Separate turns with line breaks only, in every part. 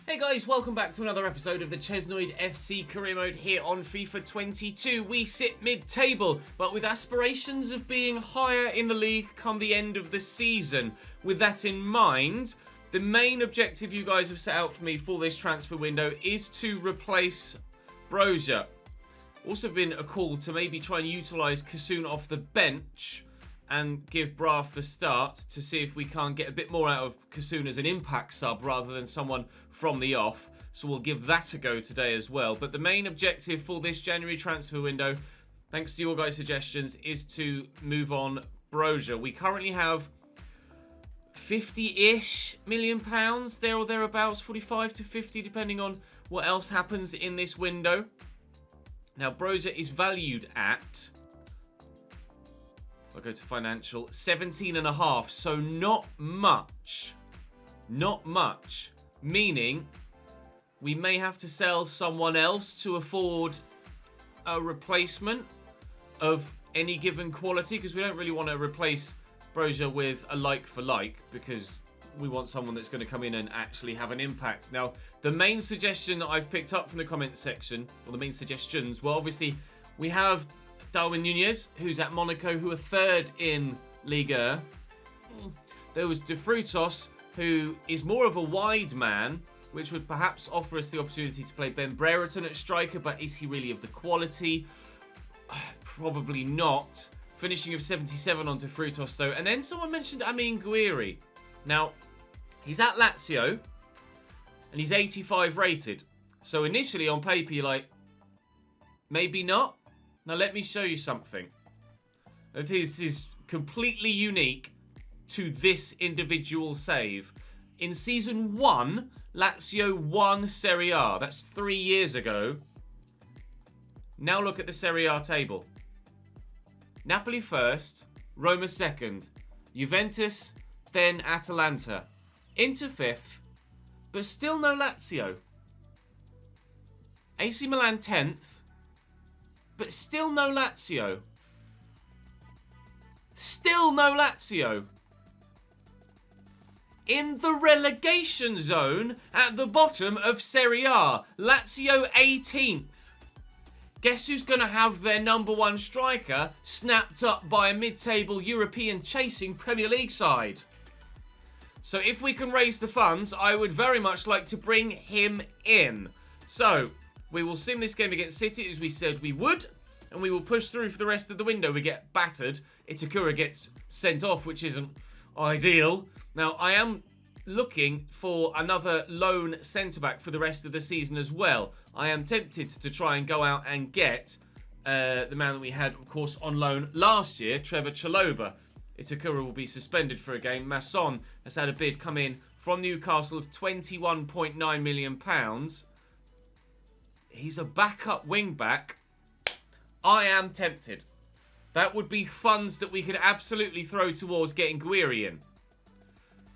Hey guys, welcome back to another episode of the Chesnoid FC career mode here on FIFA 22. We sit mid-table, but with aspirations of being higher in the league come the end of the season. With that in mind, the main objective you guys have set out for me for this transfer window is to replace Brozier. Also been a call to maybe try and utilise Kassoun off the bench and give Braff the start to see if we can't get a bit more out of Kassoun as an impact sub rather than someone from the off. So we'll give that a go today as well. But the main objective for this January transfer window, thanks to your guys' suggestions, is to move on Brozier. We currently have 50-ish million pounds, there or thereabouts, 45 to 50, depending on what else happens in this window. Now, Brozier is valued at, I'll go to financial, 17.5, so not much. Not much. Meaning, we may have to sell someone else to afford a replacement of any given quality, because we don't really want to replace Brozier with a like for like, because we want someone that's going to come in and actually have an impact. Now, the main suggestion that I've picked up from the comment section, or the main suggestions, well, obviously, we have Darwin Nunez, who's at Monaco, who are third in Liga. There was De Frutos, who is more of a wide man, which would perhaps offer us the opportunity to play Ben Brereton at striker, but is he really of the quality? Probably not. Finishing of 77 on De Frutos, though. And then someone mentioned Amin Gouiri. Now, he's at Lazio, and he's 85 rated. So initially, on paper, you're like, maybe not. Now, let me show you something. This is completely unique to this individual save. In Season 1, Lazio won Serie A. That's 3 years ago. Now look at the Serie A table. Napoli first, Roma second, Juventus, then Atalanta. Inter fifth, but still no Lazio. AC Milan 10th, but still no Lazio. Still no Lazio. In the relegation zone at the bottom of Serie A, Lazio 18th. Guess who's going to have their number one striker snapped up by a mid-table European chasing Premier League side? So if we can raise the funds, I would very much like to bring him in. So we will sim this game against City as we said we would, and we will push through for the rest of the window. We get battered. Itakura gets sent off, which isn't ideal. Now, I am looking for another loan centre-back for the rest of the season as well. I am tempted to try and go out and get the man that we had, of course, on loan last year, Trevor Chalobah. Itakura will be suspended for a game. Masson has had a bid come in from Newcastle of £21.9 million. He's a backup wing-back. I am tempted. That would be funds that we could absolutely throw towards getting Gouiri in.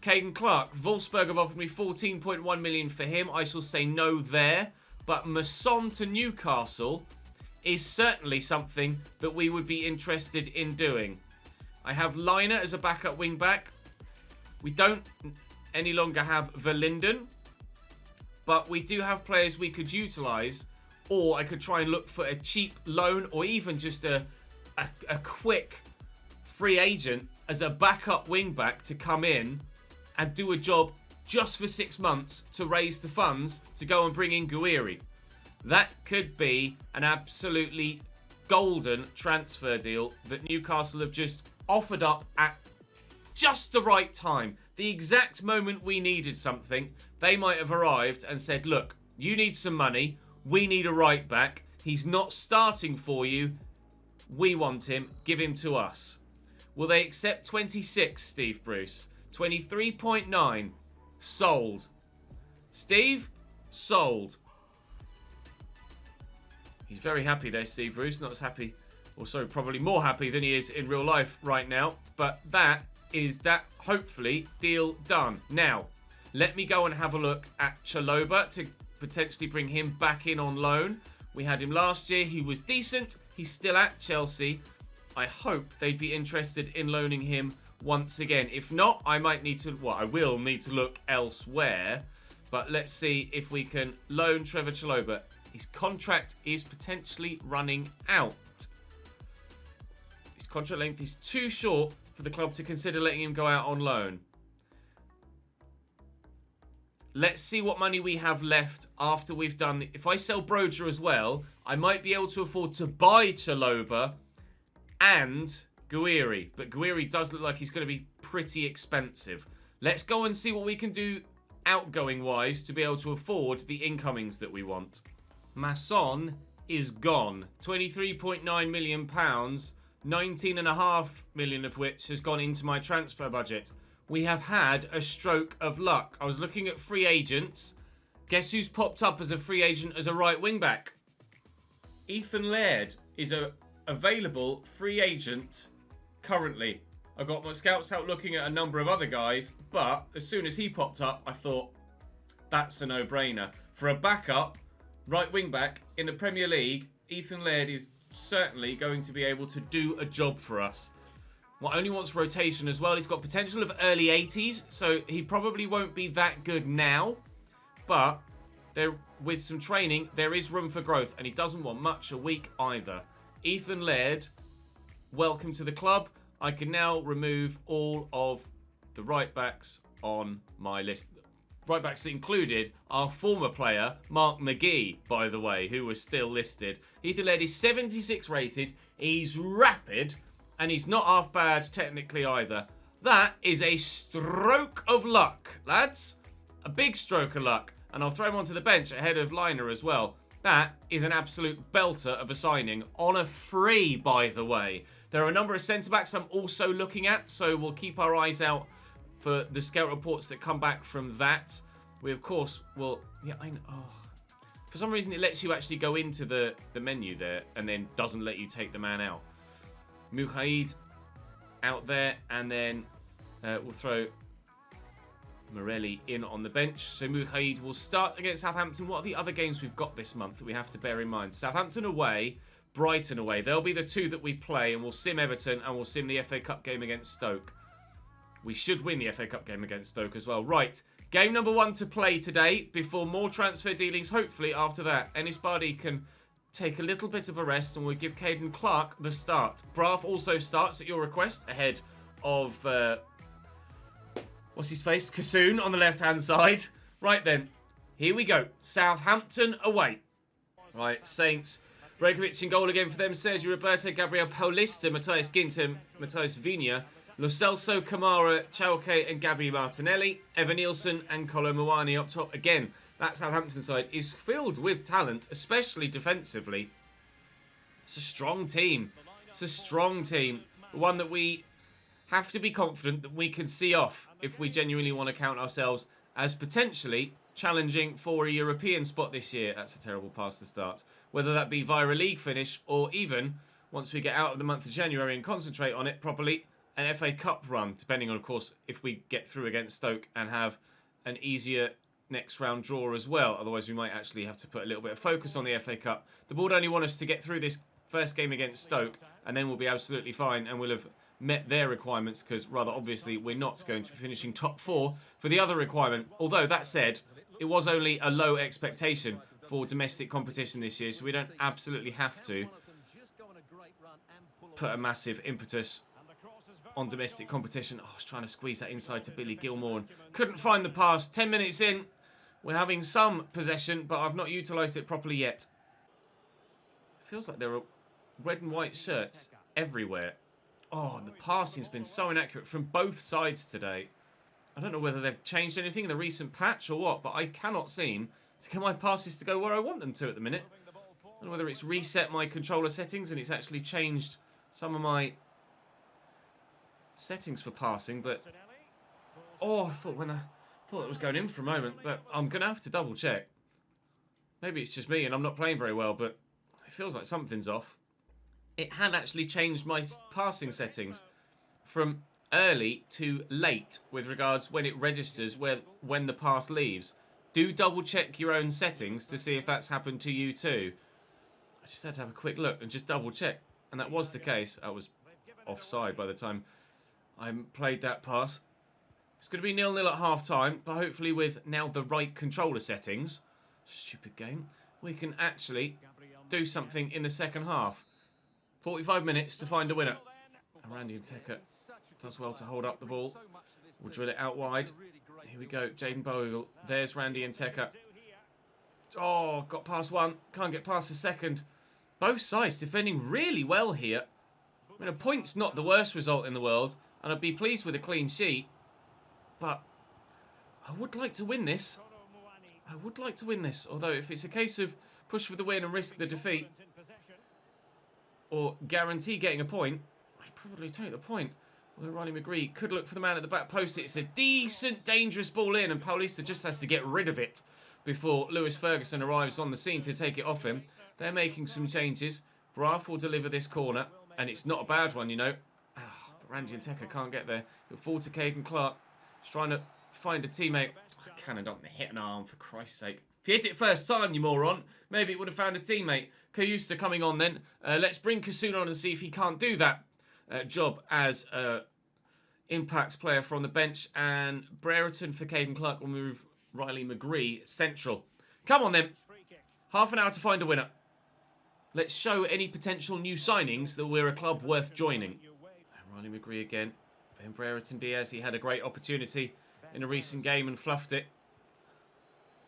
Caden Clark, Wolfsburg have offered me 14.1 million for him. I shall say no there. But Masson to Newcastle is certainly something that we would be interested in doing. I have Liner as a backup wing back. We don't any longer have Verlinden, but we do have players we could utilise, or I could try and look for a cheap loan, or even just a quick free agent as a backup wing back to come in and do a job just for 6 months to raise the funds to go and bring in Gouiri. That could be an absolutely golden transfer deal that Newcastle have just offered up at just the right time. The exact moment we needed something, they might have arrived and said, look, you need some money. We need a right back. He's not starting for you. We want him. Give him to us. Will they accept 26, Steve Bruce? 23.9. Sold. Steve? Sold. He's very happy there, Steve Bruce. Not as happy, or so probably more happy than he is in real life right now. But that is that, hopefully, deal done. Now, let me go and have a look at Chalobah to potentially bring him back in on loan. We had him last year. He was decent. He's still at Chelsea. I hope they'd be interested in loaning him once again. If not, I might need to, well, I will need to look elsewhere. But let's see if we can loan Trevor Chalobah. His contract is potentially running out. His contract length is too short for the club to consider letting him go out on loan. Let's see what money we have left after we've done... If I sell Broja as well, I might be able to afford to buy Chalobah and Guiri. But Guiri does look like he's going to be pretty expensive. Let's go and see what we can do outgoing-wise to be able to afford the incomings that we want. Masson is gone. £23.9 million, 19.5 million of which has gone into my transfer budget. We have had a stroke of luck. I was looking at free agents. Guess who's popped up as a free agent as a right wing-back? Ethan Laird is a available free agent currently. I got my scouts out looking at a number of other guys, but as soon as he popped up, I thought, that's a no-brainer. For a backup, right wing-back in the Premier League, Ethan Laird is certainly going to be able to do a job for us. Well, only wants rotation as well. He's got potential of early 80s, so he probably won't be that good now. But with some training, there is room for growth, and he doesn't want much a week either. Ethan Laird, welcome to the club. I can now remove all of the right-backs on my list. Right-backs included our former player, Mark McGee, by the way, who was still listed. Ethan Laird is 76 rated. He's rapid, and he's not half bad technically either. That is a stroke of luck, lads. A big stroke of luck. And I'll throw him onto the bench ahead of Liner as well. That is an absolute belter of a signing on a free, by the way. There are a number of centre-backs I'm also looking at, so we'll keep our eyes out for the scout reports that come back from that. We, of course, will... Yeah, I know. Oh. For some reason, it lets you actually go into the menu there and then doesn't let you take the man out. Mujahid out there, and then we'll throw Morelli in on the bench. So Mujahid will start against Southampton. What are the other games we've got this month that we have to bear in mind? Southampton away, Brighton away. They'll be the two that we play, and we'll sim Everton and we'll sim the FA Cup game against Stoke. We should win the FA Cup game against Stoke as well. Right, game number 1 to play today before more transfer dealings. Hopefully after that, Ennis Bardi can take a little bit of a rest and we'll give Caden Clark the start. Braff also starts at your request ahead of... what's his face? Kassoon on the left-hand side. Right then, here we go. Southampton away. Right, Saints... Bregovic in goal again for them. Sergio Roberto, Gabriel Paulista, Matthias Ginter, Matthias Vigna, Lo Celso, Kamara, Chalke and Gabby Martinelli. Evan Nielsen and Kolo Muani up top. Again, that Southampton side is filled with talent, especially defensively. It's a strong team. It's a strong team. One that we have to be confident that we can see off if we genuinely want to count ourselves as potentially challenging for a European spot this year. That's a terrible pass to start. Whether that be via a league finish or even, once we get out of the month of January and concentrate on it properly, an FA Cup run, depending on, of course, if we get through against Stoke and have an easier next round draw as well. Otherwise, we might actually have to put a little bit of focus on the FA Cup. The board only want us to get through this first game against Stoke, and then we'll be absolutely fine, and we'll have met their requirements, because rather obviously we're not going to be finishing top 4 for the other requirement. Although, that said, it was only a low expectation for domestic competition this year, so we don't absolutely have to put a massive impetus on domestic competition. Oh, I was trying to squeeze that inside to Billy Gilmore and couldn't find the pass. 10 minutes in, we're having some possession, but I've not utilised it properly yet. It feels like there are red and white shirts everywhere. Oh, and the passing's been so inaccurate from both sides today. I don't know whether they've changed anything in the recent patch or what, but I cannot seem to get my passes to go where I want them to at the minute. I don't know whether it's reset my controller settings and it's actually changed some of my settings for passing, but... Oh, I thought it was going in for a moment, but I'm going to have to double check. Maybe it's just me and I'm not playing very well, but it feels like something's off. It had actually changed my passing settings from early to late with regards when it registers when the pass leaves. Do double check your own settings to see if that's happened to you too. I just had to have a quick look and just double check. And that was the case. I was offside by the time I played that pass. It's going to be 0-0 at half-time, but hopefully with now the right controller settings, stupid game, we can actually do something in the second half. 45 minutes to find a winner. And Randy Nteka does well to hold up the ball. We'll drill it out wide. Here we go, Jaden Bogle. There's Randy Nteka. Oh, got past one. Can't get past the second. Both sides defending really well here. I mean, a point's not the worst result in the world, and I'd be pleased with a clean sheet. But I would like to win this. I would like to win this. Although if it's a case of push for the win and risk the defeat, or guarantee getting a point, I'd probably take the point. Although Riley McGree could look for the man at the back post. It's a decent, dangerous ball in, and Paulista just has to get rid of it before Lewis Ferguson arrives on the scene to take it off him. They're making some changes. Braff will deliver this corner, and it's not a bad one, you know. But Randy Nteka can't get there. He'll fall to Caden Clark. He's trying to find a teammate. Cannon don't hit an arm, for Christ's sake. If you hit it first time, you moron, maybe it would have found a teammate. Kayusta coming on then. Let's bring Kassoun on and see if he can't do that job as Impact's player from the bench. And Brereton for Caden Clark will move Riley McGree central. Come on then. Half an hour to find a winner. Let's show any potential new signings that we're a club worth joining. And Riley McGree again. Ben Brereton Diaz, he had a great opportunity in a recent game and fluffed it.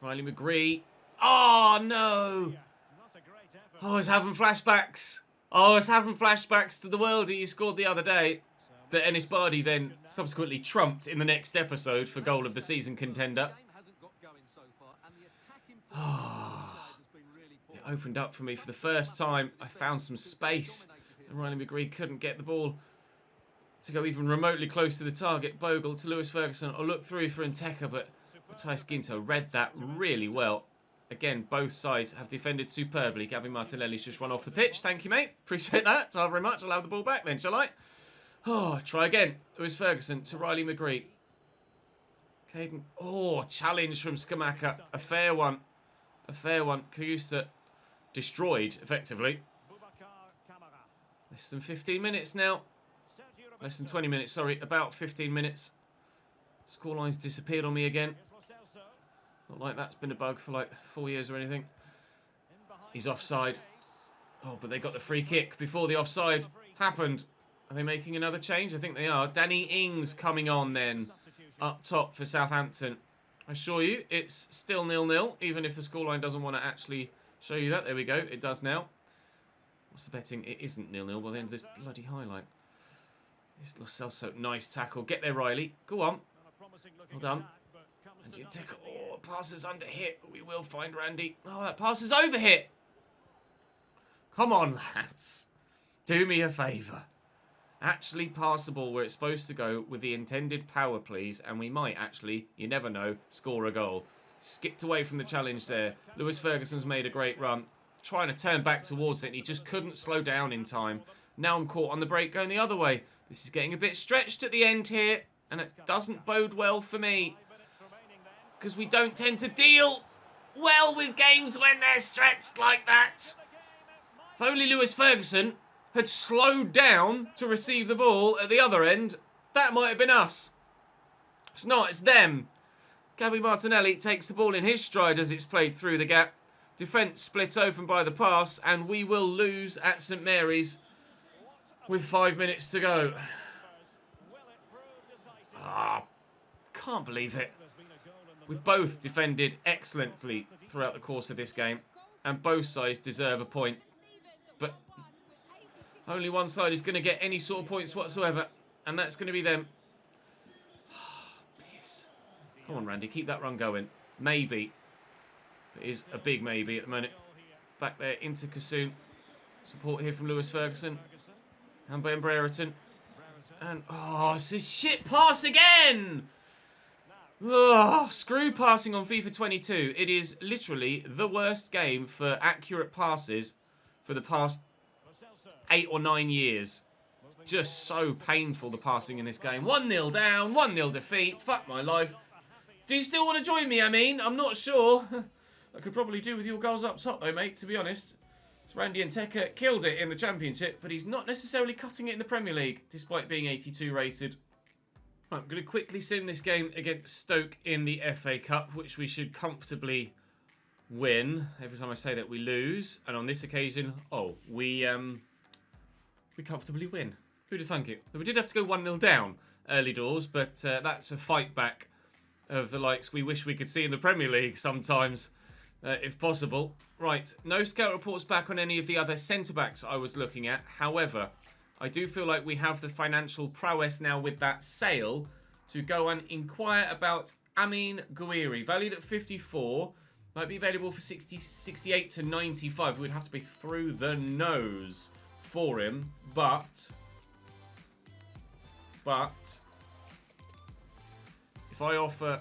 Riley McGree. Oh, no. Oh, I was having flashbacks. Oh, I was having flashbacks to the worldie he scored the other day. That Ennis Bardi then subsequently trumped in the next episode for goal of the season contender. Oh, it opened up for me for the first time. I found some space. And Riley McGree couldn't get the ball to go even remotely close to the target. Bogle to Lewis Ferguson. I'll look through for Nteka, but Matthijs Ginto read that really well. Again, both sides have defended superbly. Gabby Martinelli's just run off the pitch. Thank you, mate. Appreciate that. Thank you very much. I'll have the ball back then, shall I? Oh, try again. Lewis Ferguson to Riley McGree. Caden. Oh, challenge from Skamaka. A fair one. A fair one. Kayusta destroyed, effectively. Less than 15 minutes now. Less than 20 minutes, sorry. About 15 minutes. Scoreline's disappeared on me again. Not like that's been a bug for like 4 years or anything. He's offside. Oh, but they got the free kick before the offside happened. Are they making another change? I think they are. Danny Ings coming on then. Up top for Southampton. I assure you, it's still 0-0. Even if the scoreline doesn't want to actually show you that. There we go. It does now. What's the betting? It isn't 0-0 by the end of this bloody highlight. It's Lo Celso. Nice tackle. Get there, Riley. Go on. Well done. And you take. Oh, pass is under hit. But we will find Randy. Oh, that pass is over hit. Come on, lads. Do me a favour. Actually pass the ball where it's supposed to go with the intended power, please. And we might actually, you never know, score a goal. Skipped away from the challenge there. Lewis Ferguson's made a great run. Trying to turn back towards it. And he just couldn't slow down in time. Now I'm caught on the break going the other way. This is getting a bit stretched at the end here. And it doesn't bode well for me. Because we don't tend to deal well with games when they're stretched like that. If only Lewis Ferguson had slowed down to receive the ball at the other end, that might have been us. It's not, it's them. Gabby Martinelli takes the ball in his stride as it's played through the gap. Defence splits open by the pass, and we will lose at St Mary's with 5 minutes to go. Can't believe it. We've both defended excellently throughout the course of this game, and both sides deserve a point. But only one side is going to get any sort of points whatsoever, and that's going to be them. Piss. Come on, Randy, keep that run going. Maybe. It is a big maybe at the moment. Back there into Kassoun. Support here from Lewis Ferguson. And Ben Brereton. And, oh, it's a shit pass again! Oh, screw passing on FIFA 22. It is literally the worst game for accurate passes for the past 8 or 9 years. Just so painful, the passing in this game. 1-0 down, 1-0 defeat. Fuck my life. Do you still want to join me, I mean? I'm not sure. I could probably do with your goals up top, though, mate, to be honest. So Randy Nteka killed it in the Championship, but he's not necessarily cutting it in the Premier League, despite being 82 rated. Right, I'm going to quickly sim this game against Stoke in the FA Cup, which we should comfortably win. Every time I say that, we lose. And on this occasion, we comfortably win. Who'd have thunk it? We did have to go 1-0 down early doors, but that's a fight back of the likes we wish we could see in the Premier League sometimes, if possible. Right, no scout reports back on any of the other centre-backs I was looking at. However, I do feel like we have the financial prowess now with that sale to go and inquire about Amin Gouiri, valued at 54. Might be available for 68 to 95. We'd have to be through the nose for him, but if I offer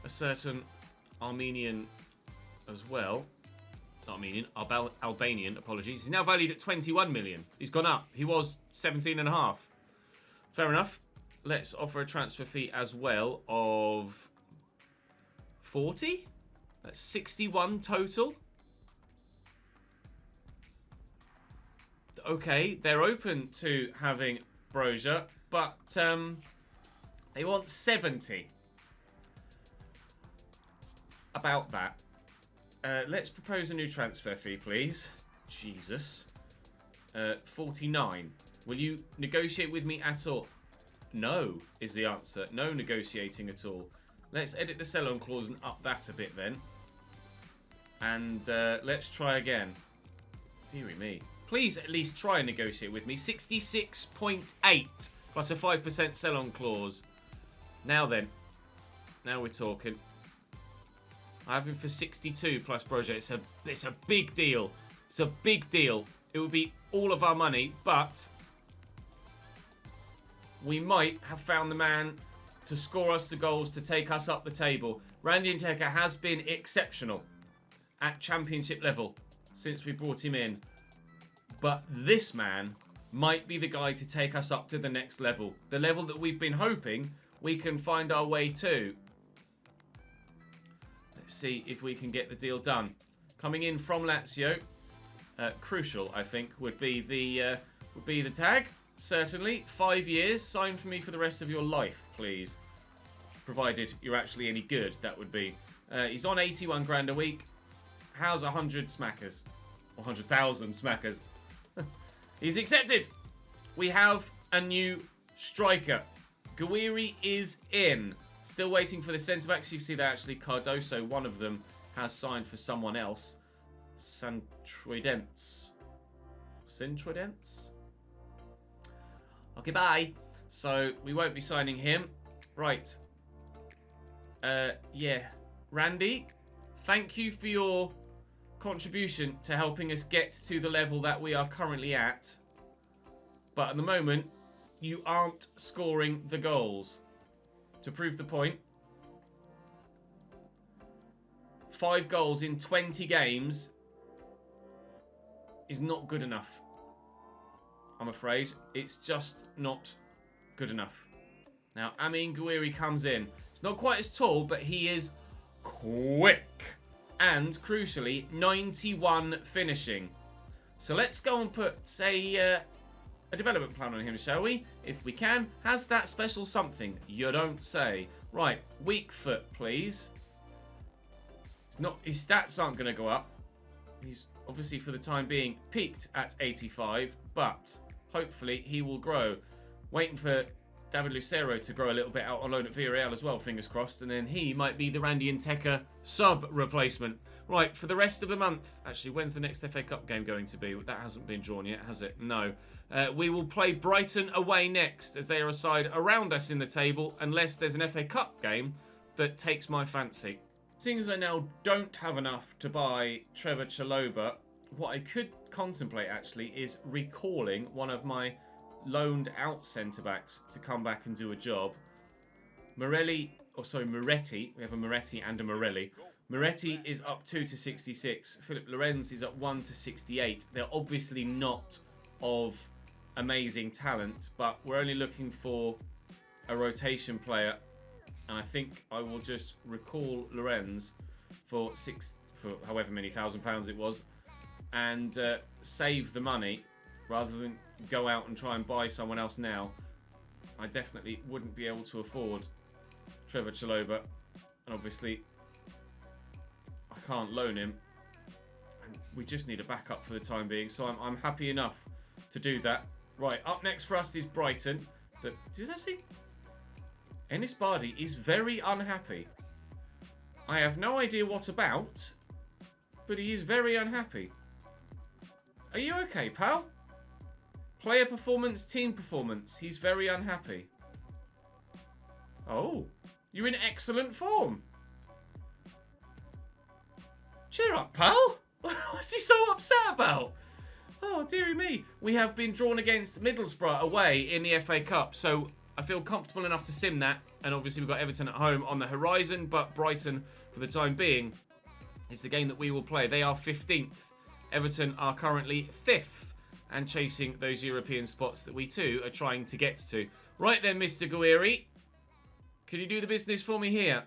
a certain Armenian as well, not Armenian, Albanian, apologies, he's now valued at 21 million. He's gone up. He was 17.5. Fair enough. Let's offer a transfer fee as well of 40. That's 61 total. Okay, they're open to having Brozier, but they want 70. About that. Let's propose a new transfer fee, please. Jesus. 49. Will you negotiate with me at all? No, is the answer. No negotiating at all. Let's edit the sell-on clause and up that a bit then. And let's try again. Deary me. Please at least try and negotiate with me. 66.8 plus a 5% sell-on clause. Now then. Now we're talking. I have him for 62 plus project. It's a big deal. It's a big deal. It would be all of our money, but we might have found the man to score us the goals to take us up the table. Randy Nteka has been exceptional at championship level since we brought him in. But this man might be the guy to take us up to the next level. The level that we've been hoping we can find our way to. Let's see if we can get the deal done. Coming in from Lazio. Crucial, I think, would be the tag. Certainly. 5 years. Sign for me for the rest of your life, please. Provided you're actually any good, that would be. He's on 81 grand a week. How's 100 smackers? 100,000 smackers. He's accepted. We have a new striker. Gouiri is in. Still waiting for the centre-backs. You see that actually Cardoso, one of them, has signed for someone else. Santroidense. Okay, bye. So, we won't be signing him. Right. Yeah. Randy, thank you for your contribution to helping us get to the level that we are currently at. But at the moment, you aren't scoring the goals. To prove the point, 5 goals in 20 games is not good enough. I'm afraid. It's just not good enough. Now, Amin Gouiri comes in. He's not quite as tall, but he is quick. And, crucially, 91 finishing. So let's go and put, say, a development plan on him, shall we? If we can. Has that special something? You don't say. Right, weak foot, please. His stats aren't going to go up. He's obviously, for the time being, peaked at 85, but hopefully he will grow. Waiting for David Lucero to grow a little bit out on loan at Villarreal as well, fingers crossed, and then he might be the Randy Nteka sub-replacement. Right, for the rest of the month, actually, when's the next FA Cup game going to be? That hasn't been drawn yet, has it? No. We will play Brighton away next, as they are a side around us in the table, unless there's an FA Cup game that takes my fancy. Seeing as I now don't have enough to buy Trevor Chalobah, what I could contemplate, actually, is recalling one of my loaned out centre-backs to come back and do a job. Moretti. We have a Moretti and a Morelli. Moretti is up 2 to 66. Philip Lorenz is up 1 to 68. They're obviously not of amazing talent, but we're only looking for a rotation player. And I think I will just recall Lorenz for however many £1,000 it was, and save the money rather than go out and try and buy someone else now. I definitely wouldn't be able to afford Trevor Chalobah. And obviously, I can't loan him. And we just need a backup for the time being. So I'm happy enough to do that. Right, up next for us is Brighton. Did I see? Ennis Bardi is very unhappy. I have no idea what about, but he is very unhappy. Are you okay, pal? Player performance, team performance. He's very unhappy. Oh, you're in excellent form. Cheer up, pal. What's he so upset about? Oh, dearie me. We have been drawn against Middlesbrough away in the FA Cup, so I feel comfortable enough to sim that. And obviously we've got Everton at home on the horizon, but Brighton, for the time being, is the game that we will play. They are 15th. Everton are currently 5th and chasing those European spots that we too are trying to get to. Right then, Mr. Guiri. Can you do the business for me here?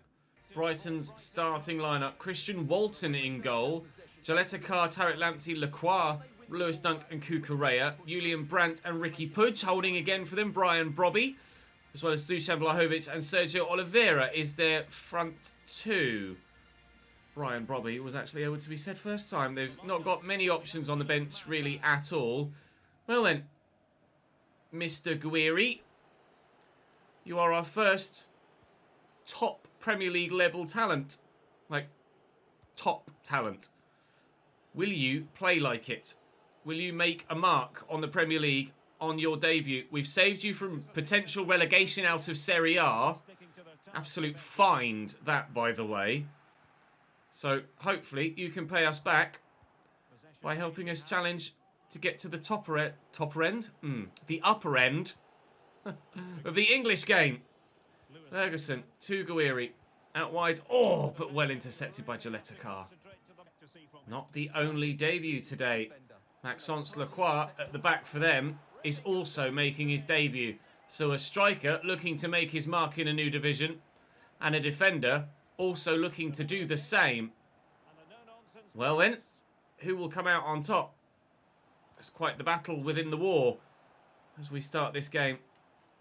Brighton's starting lineup. Christian Walton in goal. Jaleta Carr, Tarek Lamptey, Lacroix, Lewis Dunk and Kukurea. Julian Brandt and Ricky Pudge holding again for them. Brian Brobby, as well as Dusan Vlahovic and Sergio Oliveira is their front two. Brian Brobby was actually able to be said first time. They've not got many options on the bench really at all. Well then, Mr. Guiri, you are our first top Premier League level talent. Like, top talent. Will you play like it? Will you make a mark on the Premier League on your debut? We've saved you from potential relegation out of Serie A. Absolute find, that, by the way. So, hopefully, you can pay us back by helping us challenge to get to the the upper end of the English game. Ferguson to Guiri. Out wide. Oh, but well intercepted by Jaleta Carr. Not the only debut today. Maxence Lacroix at the back for them is also making his debut. So a striker looking to make his mark in a new division. And a defender also looking to do the same. Well then, who will come out on top? It's quite the battle within the war as we start this game.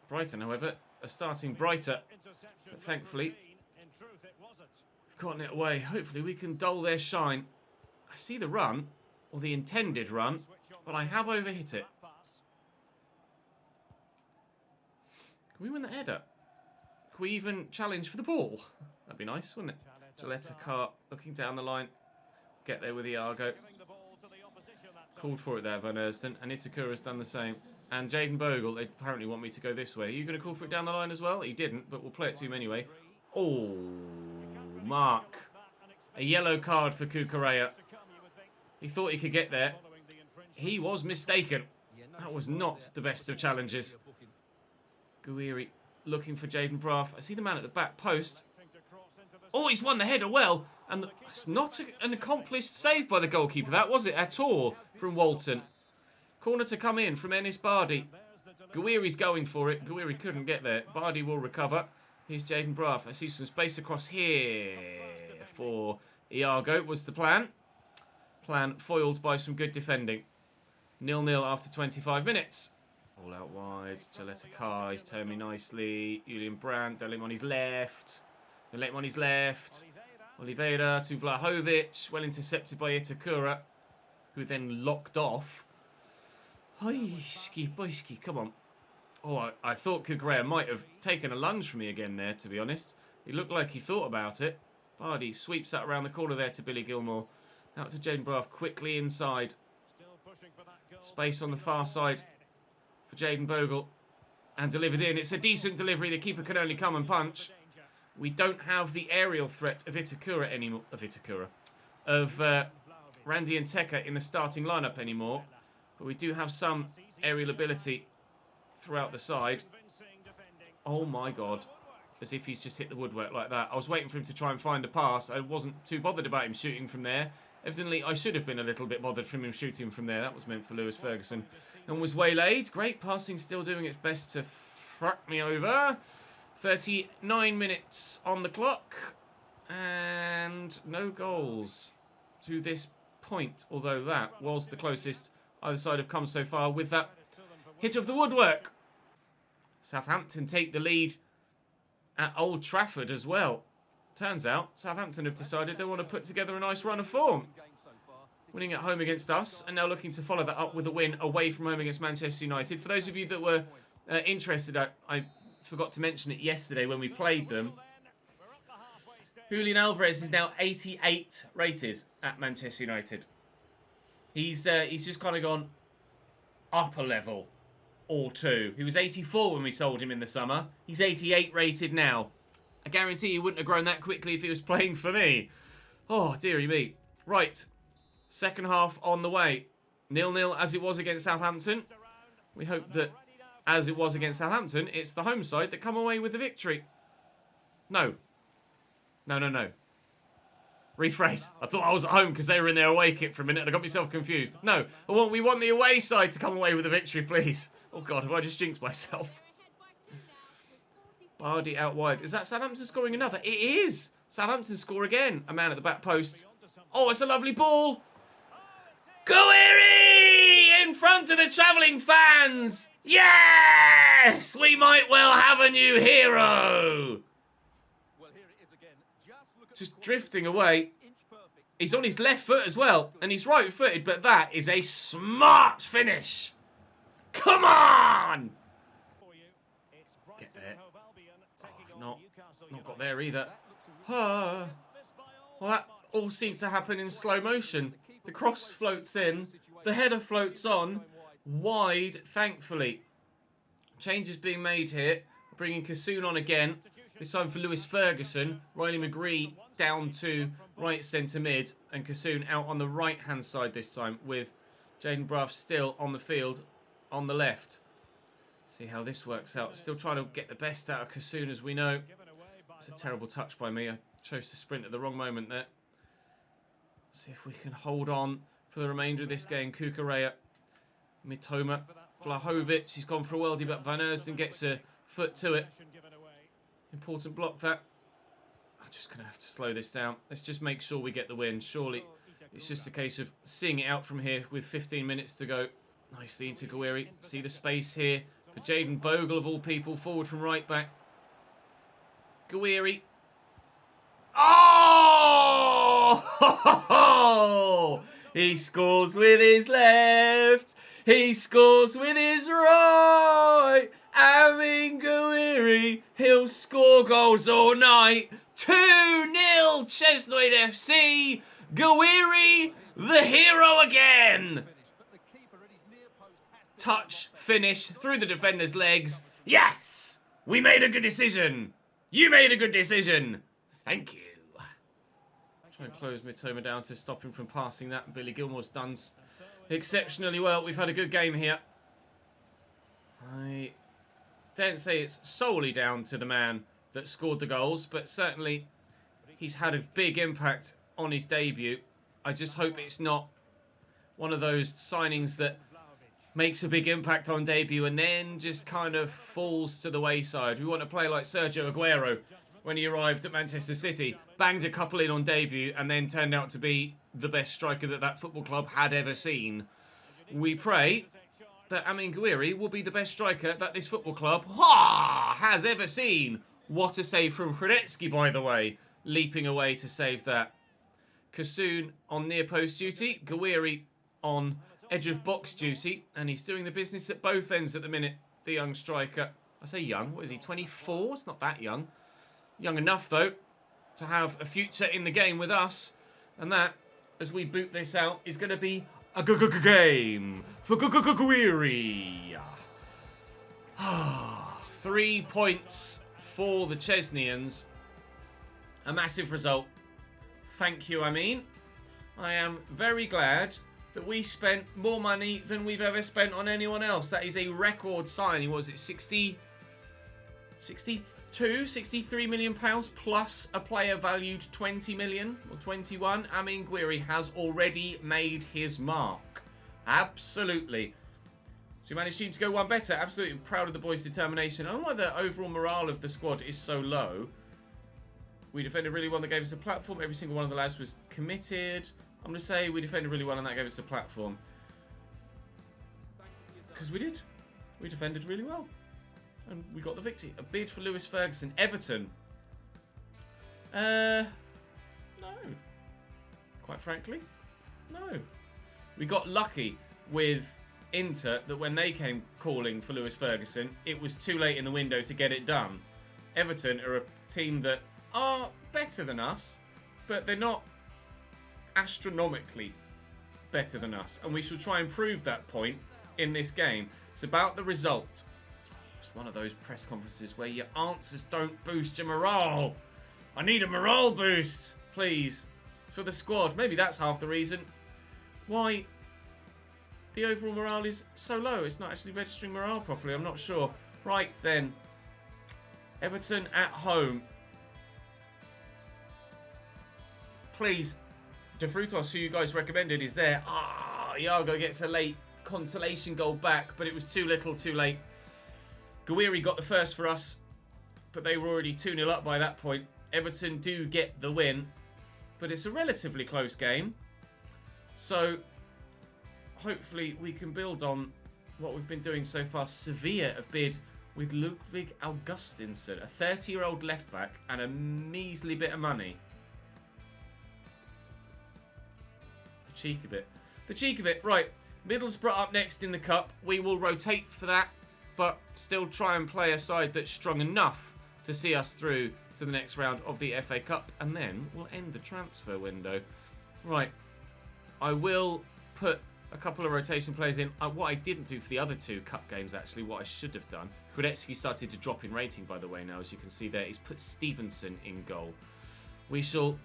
Brighton, however, are starting brighter. But thankfully, we've gotten it away. Hopefully we can dull their shine. I see the run, or the intended run, but I have overhit it. Can we win the header? Can we even challenge for the ball? That'd be nice, wouldn't it? Jaleta Carr looking down the line. Get there with Iago. Called for it there, Van Ersden. And Itakura's done the same. And Jaden Bogle, they apparently want me to go this way. Are you going to call for it down the line as well? He didn't, but we'll play it to him anyway. Oh, Mark. A yellow card for Kukurea. He thought he could get there. He was mistaken. That was not the best of challenges. Guiri looking for Jaden Braff. I see the man at the back post. Oh, he's won the header well. And it's not an accomplished save by the goalkeeper, that was it at all, from Walton. Corner to come in from Ennis Bardi. Guiri's going for it. Guiri couldn't get there. Bardi will recover. Here's Jaden Braff. I see some space across here for Iago was the plan. Plan foiled by some good defending. 0-0 after 25 minutes. All out wide. Jaleta Carr is turning nicely. Julian Brandt. Don't let him on his left. Don't let him on his left. Oliveira to Vlahovic. Well intercepted by Itakura, who then locked off. Boyski, come on. Oh, I thought Kukurea might have taken a lunge from me again there, to be honest. He looked like he thought about it. Bardi sweeps that around the corner there to Billy Gilmore. Out to Jaden Braff, quickly inside. Space on the far side for Jaden Bogle. And delivered in. It's a decent delivery. The keeper can only come and punch. We don't have the aerial threat of Itakura anymore. Of Randy and Teka in the starting lineup anymore. But we do have some aerial ability throughout the side. Oh my god. As if he's just hit the woodwork like that. I was waiting for him to try and find a pass. I wasn't too bothered about him shooting from there. Evidently, I should have been a little bit bothered from him shooting from there. That was meant for Lewis Ferguson. And was waylaid. Great passing, still doing its best to frack me over. 39 minutes on the clock. And no goals to this point. Although that was the closest either side have come so far with that hit of the woodwork. Southampton take the lead at Old Trafford as well. Turns out Southampton have decided they want to put together a nice run of form. Winning at home against us, and now looking to follow that up with a win away from home against Manchester United. For those of you that were interested, I forgot to mention it yesterday when we played them. Julian Alvarez is now 88 rated at Manchester United. He's just kind of gone up a level or two. He was 84 when we sold him in the summer. He's 88 rated now. I guarantee he wouldn't have grown that quickly if he was playing for me. Oh, dearie me. Right. Second half on the way. 0-0 as it was against Southampton. We hope that, as it was against Southampton, it's the home side that come away with the victory. No. No. Rephrase. I thought I was at home because they were in their away kit for a minute and I got myself confused. No. We want the away side to come away with the victory, please. Oh, God. Have I just jinxed myself? Bardi out wide. Is that Southampton scoring another? It is. Southampton score again. A man at the back post. Oh, it's a lovely ball. Gouiri in front of the travelling fans. Yes! We might well have a new hero. Just drifting away. He's on his left foot as well. And he's right-footed, but that is a smart finish. Come on! Get there. Oh, I've not got there either. Well, that all seemed to happen in slow motion. The cross floats in. The header floats on. Wide, thankfully. Changes being made here. Bringing Kassoun on again. This time for Lewis Ferguson. Riley McGree down to right centre mid. And Kassoun out on the right-hand side this time. With Jaden Brough still on the field on the left. See how this works out. Still trying to get the best out of Kassoun, as we know. It's a terrible touch by me. I chose to sprint at the wrong moment there. See if we can hold on for the remainder of this game. Kukurea, Mitoma, Vlahovic. He's gone for a worldie, but Van Ersden gets a foot to it. Important block that. I'm just going to have to slow this down. Let's just make sure we get the win. Surely it's just a case of seeing it out from here with 15 minutes to go. Nicely into Gouiri. See the space here for Jaden Bogle, of all people, forward from right back. Gouiri. Oh! He scores with his left. He scores with his right. Amin Gouiri. He'll score goals all night. 2-0 Chesnoid FC. Gouiri, the hero again. Touch, finish, through the defender's legs. Yes! We made a good decision. You made a good decision. Thank you. Try and close Mitoma down to stop him from passing that. Billy Gilmore's done exceptionally well. We've had a good game here. I don't say it's solely down to the man that scored the goals, but certainly he's had a big impact on his debut. I just hope it's not one of those signings that makes a big impact on debut and then just kind of falls to the wayside. We want to play like Sergio Aguero when he arrived at Manchester City, banged a couple in on debut and then turned out to be the best striker that football club had ever seen. We pray that Amin Gouiri will be the best striker that this football club has ever seen. What a save from Hradecki, by the way, leaping away to save that. Kassoun on near post duty, Gouiri on edge of box duty, and he's doing the business at both ends at the minute, the young striker. I say young, what is he, 24? It's not that young. Young enough, though, to have a future in the game with us. And that, as we boot this out, is going to be a game for Gouiri. 3 points for the Chesnians. A massive result. Thank you, I am very glad that we spent more money than we've ever spent on anyone else. That is a record signing. Was it 63 million pounds plus a player valued 20 million or 21? Amin Gouiri has already made his mark. Absolutely. So you managed to go one better. Absolutely proud of the boys' determination. I don't know why the overall morale of the squad is so low. We defended really well. That gave us a platform. Every single one of the lads was committed. I'm going to say we defended really well and that gave us a platform. Because we did. We defended really well. And we got the victory. A bid for Lewis Ferguson. Everton. No. Quite frankly, no. We got lucky with Inter that when they came calling for Lewis Ferguson, it was too late in the window to get it done. Everton are a team that are better than us, but they're not astronomically better than us. And we shall try and prove that point in this game. It's about the result. It's one of those press conferences where your answers don't boost your morale. I need a morale boost, please, for the squad. Maybe that's half the reason why the overall morale is so low. It's not actually registering morale properly. I'm not sure. Right then. Everton at home. Please. De Frutos, who you guys recommended, is there. Iago gets a late consolation goal back, but it was too little, too late. Guiri got the first for us, but they were already 2-0 up by that point. Everton do get the win, but it's a relatively close game. So, hopefully we can build on what we've been doing so far. Sevilla have bid with Ludwig Augustinsson, a 30-year-old left-back, and a measly bit of money. The cheek of it. The cheek of it. Right, Middlesbrough up next in the Cup. We will rotate for that, but still try and play a side that's strong enough to see us through to the next round of the FA Cup, and then we'll end the transfer window. Right, I will put a couple of rotation players in. What I didn't do for the other two cup games, actually, what I should have done. Hradecki started to drop in rating, by the way, now, as you can see there. He's put Stevenson in goal. We shall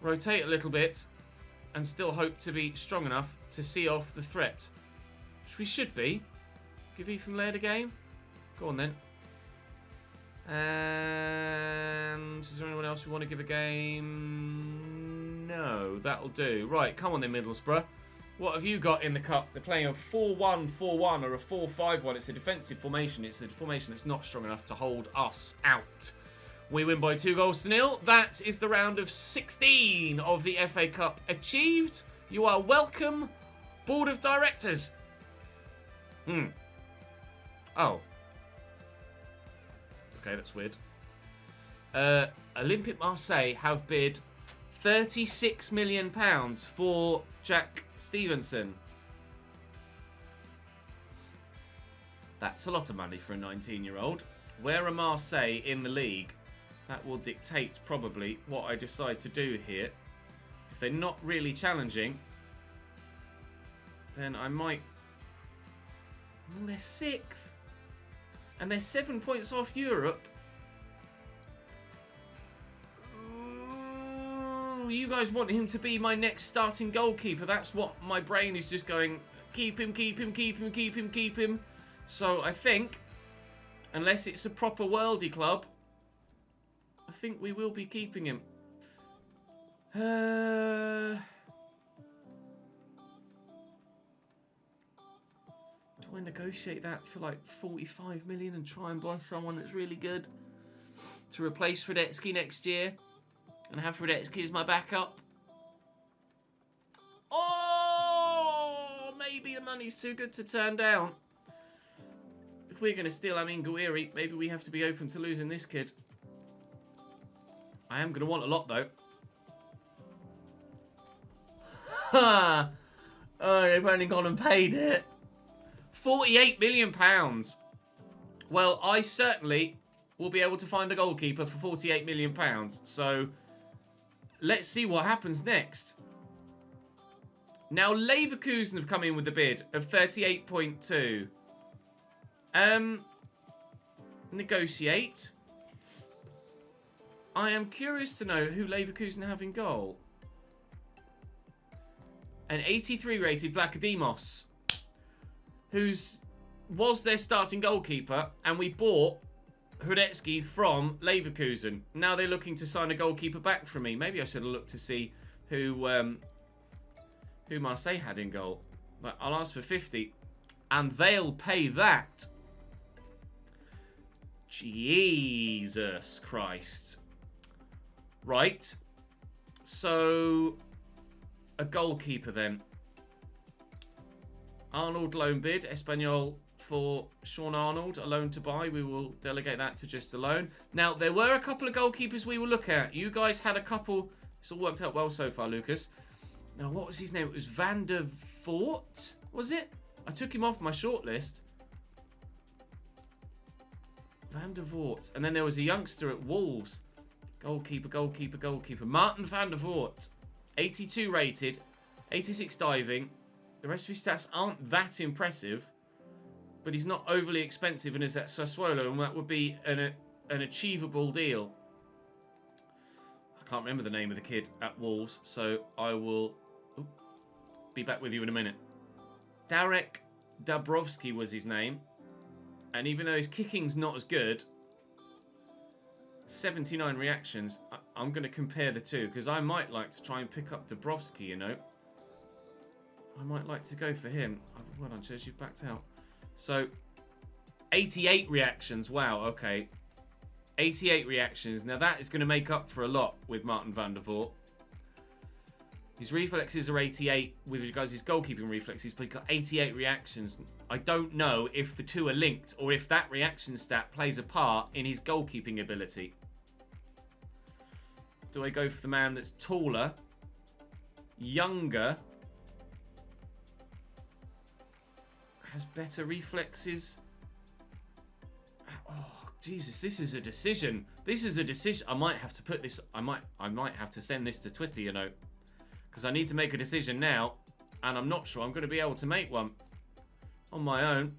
rotate a little bit and still hope to be strong enough to see off the threat, which we should be. Give Ethan Laird a game? Go on, then. And is there anyone else we want to give a game? No, that'll do. Right, come on then, Middlesbrough. What have you got in the cup? They're playing a 4-1-4-1 or a 4-5-1. It's a defensive formation. It's a formation that's not strong enough to hold us out. We win by 2-0. That is the round of 16 of the FA Cup achieved. You are welcome, Board of Directors. Oh. Okay, that's weird. Olympique Marseille have bid £36 million for Jack Stevenson. That's a lot of money for a 19-year-old. Where are Marseille in the league? That will dictate probably what I decide to do here. If they're not really challenging, then I might... Well, they're 6th. And they're 7 points off Europe. Ooh, you guys want him to be my next starting goalkeeper. That's what my brain is just going, keep him, keep him, keep him, keep him, keep him. So I think, unless it's a proper worldie club, I think we will be keeping him. Do I negotiate that for like 45 million and try and buy someone that's really good to replace Hradecki next year and have Hradecki as my backup? Oh, maybe the money's too good to turn down. If we're going to steal Amin Guiri, maybe we have to be open to losing this kid. I am going to want a lot, though. Ha! Oh, they've only gone and paid it. £48 million. Well, I certainly will be able to find a goalkeeper for £48 million. So, let's see what happens next. Now, Leverkusen have come in with a bid of 38.2. Negotiate. I am curious to know who Leverkusen have in goal. An 83 rated Vlachodimos, was their starting goalkeeper, and we bought Hradecki from Leverkusen. Now they're looking to sign a goalkeeper back from me. Maybe I should have looked to see who Marseille had in goal. But I'll ask for 50, and they'll pay that. Jesus Christ. Right. So, a goalkeeper then. Arnold loan bid, Espanyol for Sean Arnold, a loan to buy. We will delegate that to just a loan. Now, there were a couple of goalkeepers we will look at. You guys had a couple. It's all worked out well so far, Lucas. Now, what was his name? It was Van der Voort, was it? I took him off my shortlist. Van der Voort. And then there was a youngster at Wolves. Goalkeeper. Martin van der Voort. 82 rated. 86 diving. The rest of his stats aren't that impressive. But he's not overly expensive and is at Sassuolo. And that would be an achievable deal. I can't remember the name of the kid at Wolves. So I will be back with you in a minute. Darek Dabrowski was his name. And even though his kicking's not as good, 79 reactions, I'm going to compare the two, because I might like to try and pick up Dabrowski, you know. I might like to go for him. Well done, Ches, you've backed out. So, 88 reactions. Wow, okay. 88 reactions. Now, that is going to make up for a lot with Martin van der Voort. His reflexes are 88 with regards to his goalkeeping reflexes, but he got 88 reactions. I don't know if the two are linked or if that reaction stat plays a part in his goalkeeping ability. Do I go for the man that's taller, younger, has better reflexes? Oh, Jesus, this is a decision. This is a decision. I might have to put this, I might have to send this to Twitter, you know. Because I need to make a decision now, and I'm not sure I'm going to be able to make one on my own.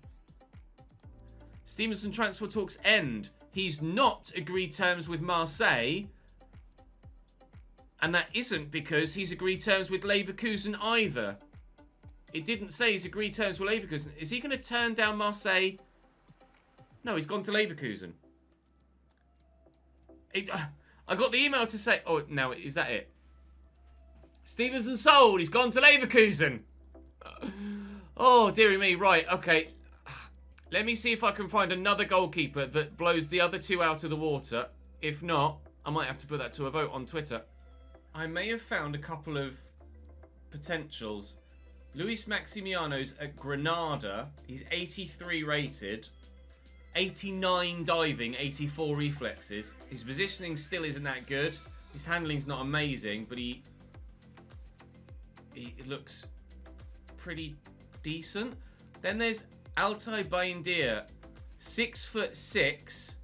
Stevenson transfer talks end. He's not agreed terms with Marseille, and that isn't because he's agreed terms with Leverkusen either. It didn't say he's agreed terms with Leverkusen. Is he going to turn down Marseille? No, he's gone to Leverkusen. I got the email to say... Oh, no, is that it? Stevenson sold. He's gone to Leverkusen. Oh, dearie me. Right, okay. Let me see if I can find another goalkeeper that blows the other two out of the water. If not, I might have to put that to a vote on Twitter. I may have found a couple of potentials. Luis Maximiano's at Granada. He's 83 rated. 89 diving, 84 reflexes. His positioning still isn't that good. His handling's not amazing, but he looks pretty decent. Then there's Altay Bayindir, 6'6",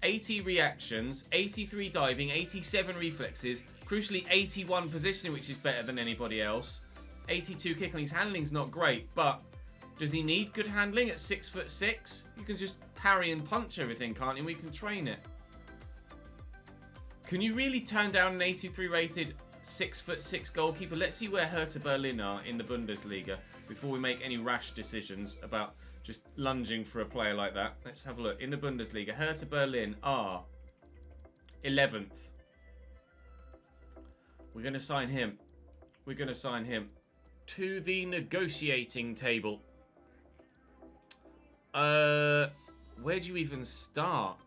80 reactions, 83 diving, 87 reflexes, crucially 81 positioning, which is better than anybody else. 82 kicking. His handling's not great, but does he need good handling at 6'6"? You can just parry and punch everything, can't you? We can train it. Can you really turn down an 83 rated 6'6" goalkeeper? Let's see where Hertha Berlin are in the Bundesliga before we make any rash decisions about just lunging for a player like that. Let's have a look. In the Bundesliga, Hertha Berlin are 11th. We're going to sign him. We're going to sign him to the negotiating table. Where do you even start?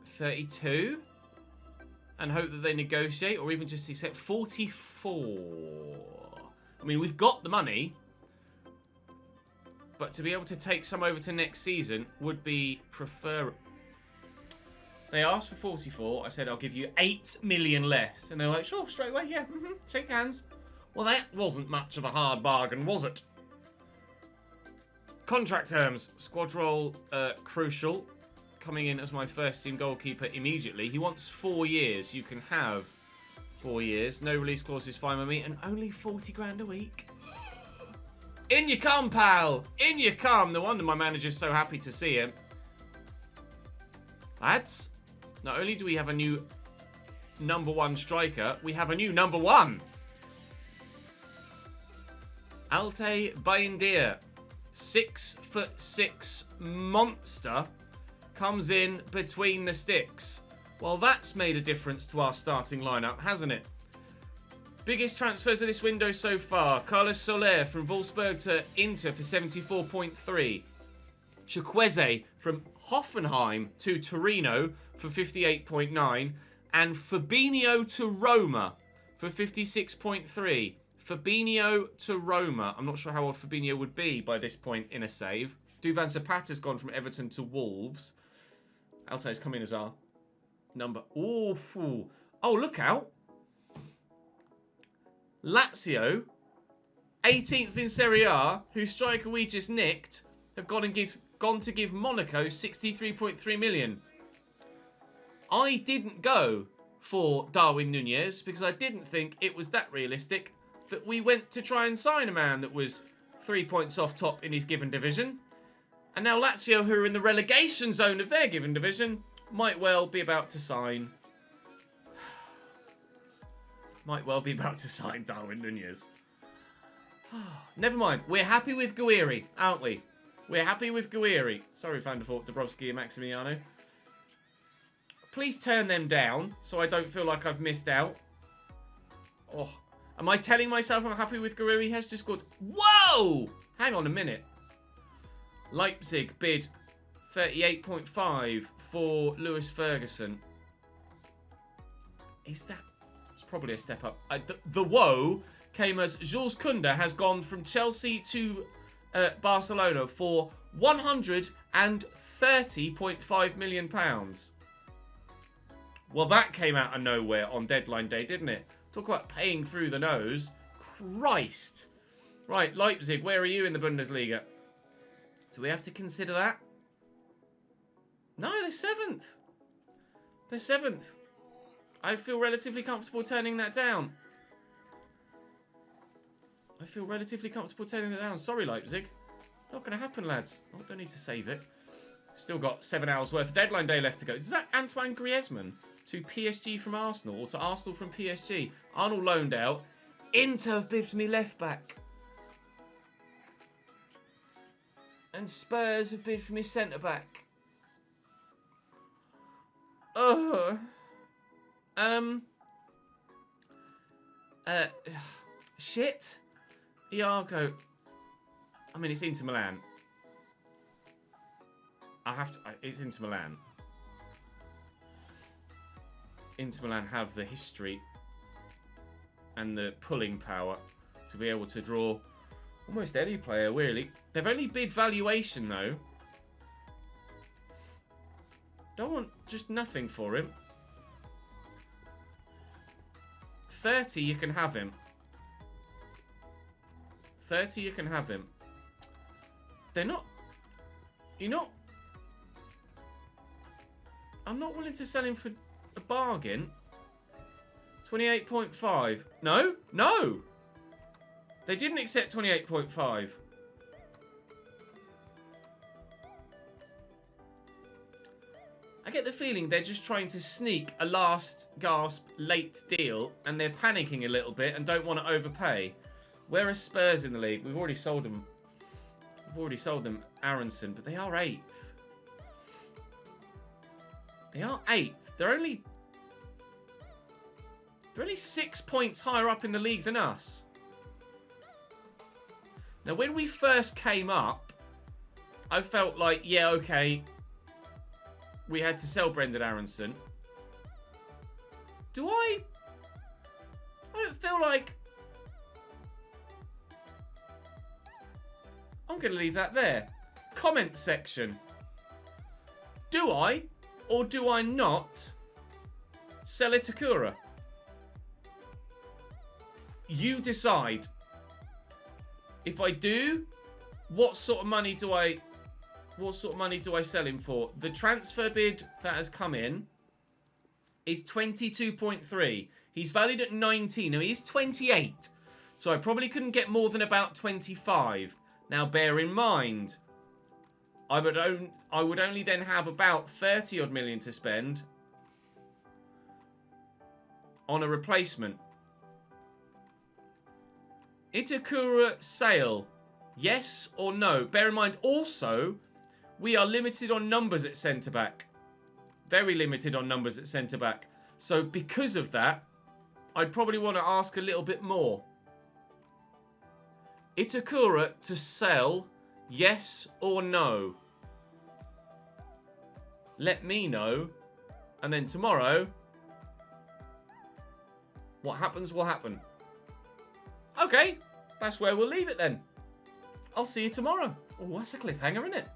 32? And hope that they negotiate, or even just accept 44. I mean, we've got the money, but to be able to take some over to next season would be preferable. They asked for 44. I said, I'll give you 8 million less. And they're like, sure, straight away, yeah, shake hands. Well, that wasn't much of a hard bargain, was it? Contract terms. Squad role, crucial. Coming in as my first team goalkeeper immediately. He wants 4 years. You can have 4 years. No release clause is fine with me. And only 40 grand a week. In you come, pal. In you come. No wonder my manager's so happy to see him. Lads, not only do we have a new #1 striker, we have a new #1. Altay Bayindir, 6'6" monster, comes in between the sticks. Well, that's made a difference to our starting lineup, hasn't it? Biggest transfers of this window so far. Carlos Soler from Wolfsburg to Inter for 74.3. Chukwueze from Hoffenheim to Torino for 58.9. And Fabinho to Roma for 56.3. Fabinho to Roma. I'm not sure how old Fabinho would be by this point in a save. Duvan Zapata's gone from Everton to Wolves. Altay's come in as our number. Oh, look out. Lazio, 18th in Serie A, whose striker we just nicked, have gone to give Monaco 63.3 million. I didn't go for Darwin Nunez because I didn't think it was that realistic that we went to try and sign a man that was 3 points off top in his given division. And now Lazio, who are in the relegation zone of their given division, might well be about to sign Darwin Nunez. Never mind. We're happy with Guiri, aren't we? We're happy with Guiri. Sorry, Van der Voort, Dabrowski and Maximiano. Please turn them down so I don't feel like I've missed out. Oh, am I telling myself I'm happy with Guiri? He has just scored. Whoa! Hang on a minute. Leipzig bid 38.5 for Lewis Ferguson. Is that... It's probably a step up. The woe came as Jules Koundé has gone from Chelsea to Barcelona for £130.5 million. Well, that came out of nowhere on deadline day, didn't it? Talk about paying through the nose. Christ. Right, Leipzig, where are you in the Bundesliga? Do we have to consider that? No, they're 7th. They're 7th. I feel relatively comfortable turning that down. Sorry, Leipzig. Not going to happen, lads. I don't need to save it. Still got 7 hours worth of deadline day left to go. Is that Antoine Griezmann to PSG from Arsenal or to Arsenal from PSG? Arnold loaned out. Inter have bid for me left back. And Spurs have bid for me centre back. Shit. Iago. I mean, it's Inter Milan. It's Inter Milan. Inter Milan have the history and the pulling power to be able to draw almost any player, really. They've only bid valuation, though. Don't want just nothing for him. 30, you can have him. 30, you can have him. They're not... You're not... I'm not willing to sell him for a bargain. 28.5. No, no. They didn't accept 28.5. I get the feeling they're just trying to sneak a last gasp late deal and they're panicking a little bit and don't want to overpay. Where are Spurs in the league? We've already sold them. We've already sold them Aronson, but they are 8th. They are 8th. They're only 6 points higher up in the league than us. Now, when we first came up, I felt like, yeah, okay, we had to sell Brendan Aronson. I don't feel like... I'm going to leave that there. Comment section. Do I or do I not sell Itakura? You decide. If I do, what sort of money do I sell him for? The transfer bid that has come in is 22.3. He's valued at 19. Now, he is 28. So I probably couldn't get more than about 25. Now, bear in mind, I would only then have about 30 odd million to spend on a replacement. Itakura sale, yes or no? Bear in mind, also, we are limited on numbers at centre-back. Very limited on numbers at centre-back. So because of that, I'd probably want to ask a little bit more. Itakura to sell, yes or no? Let me know. And then tomorrow, what happens will happen. Okay, that's where we'll leave it then. I'll see you tomorrow. Oh, that's a cliffhanger, isn't it?